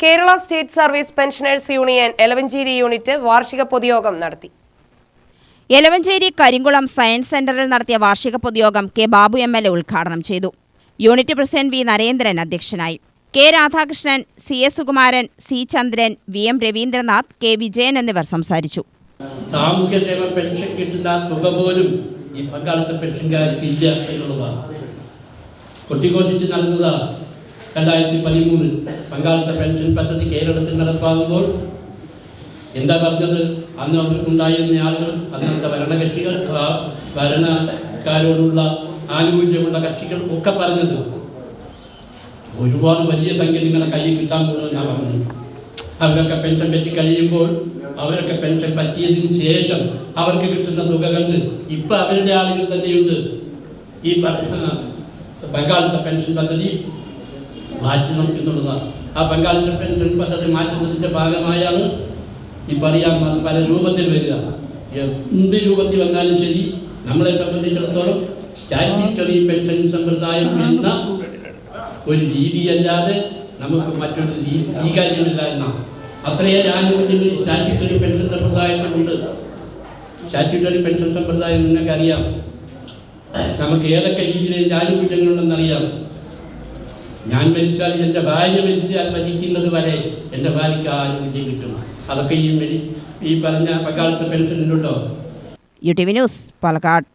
Kerala state service pensioners union Elavanchery unit വാർഷിക പൊതുയോഗം നടത്തി. എലവഞ്ചേരി കരിങ്കുളം സയൻസ് സെന്ററിൽ നടത്തിയ വാർഷിക പൊതുയോഗം കെ ബാബു MLA ഉദ്ഘാടനം ചെയ്തു. യൂണിറ്റ് പ്രസിഡന്റ് വി നരേന്ദ്രൻ അധ്യക്ഷനായി. K Radhakrishnan, CS Sukumaran, C ചന്ദ്രൻ, VM രവീന്ദ്രനാഥ്, K വിജയൻ എന്നിവർ സംസാരിച്ചു. സാമൂഹ്യക്ഷേമ പെൻഷൻ കിട്ടുന്ന തുക പോലും ഈ പങ്കാളിത്ത പെൻഷൻകാർക്ക് ഇല്ല എന്നുള്ളതാണ്. കൊട്ടിഘോഷിച്ച് നടന്നത് 2013 പങ്കാളിത്ത പെൻഷൻ പദ്ധതി കേരളത്തിൽ നടപ്പാകുമ്പോൾ എന്താ പറഞ്ഞത്? അന്ന് ഉണ്ടായിരുന്ന ആളുകൾ, അന്നത്തെ ഭരണകക്ഷികൾ, ഭരണക്കാരോടുള്ള ആനുകൂല്യമുള്ള കക്ഷികൾ ഒക്കെ പറഞ്ഞത് ഒരുപാട് വലിയ സംഖ്യ നിങ്ങളുടെ കയ്യിൽ കിട്ടാൻ പോകുമെന്നാണ് പറഞ്ഞത്. അവരൊക്കെ പെൻഷൻ പറ്റി കഴിയുമ്പോൾ, അവരൊക്കെ പെൻഷൻ പറ്റിയതിന് ശേഷം അവർക്ക് കിട്ടുന്ന തുക കണ്ട് ഇപ്പം അവരുടെ ആളുകൾ തന്നെയുണ്ട് ഈ പങ്കാളിത്ത പെൻഷൻ പദ്ധതി മാറ്റണം എന്നുള്ളതാണ്. ആ പങ്കാളിത്ത പെൻഷൻ പദ്ധതി മാറ്റുന്നതിൻ്റെ ഭാഗമായാണ് ഇപ്പം അറിയാം അത് പല രൂപത്തിൽ വരിക. എന്ത് രൂപത്തിൽ വന്നാലും ശരി, നമ്മളെ സംബന്ധിച്ചിടത്തോളം സ്റ്റാറ്റ്യൂട്ടറി പെൻഷൻ സമ്പ്രദായം എന്ന ഒരു രീതിയല്ലാതെ നമുക്ക് മറ്റൊരു രീതി സ്വീകാര്യമില്ല എന്നാണ്. അത്രയേറെ ആനുകൂല്യങ്ങൾ സ്റ്റാറ്റ്യൂട്ടറി പെൻഷൻ സമ്പ്രദായത്തിലുണ്ട്. സ്റ്റാറ്റ്യൂട്ടറി പെൻഷൻ സമ്പ്രദായം നിങ്ങൾക്കറിയാം. നമുക്ക് ഏതൊക്കെ രീതിയിൽ എൻ്റെ ആനുകൂല്യങ്ങളുണ്ടെന്നറിയാം. ഞാൻ മരിച്ചാൽ എൻ്റെ ഭാര്യ മരിച്ചാൽ മരിക്കുന്നത് വരെ എൻ്റെ ഭാര്യയ്ക്ക് ആനുകൂല്യം കിട്ടും. അതൊക്കെ ഈ പറഞ്ഞ പങ്കാളിത്ത പെൻഷനിലുണ്ടോ? UTV news, Palakkad.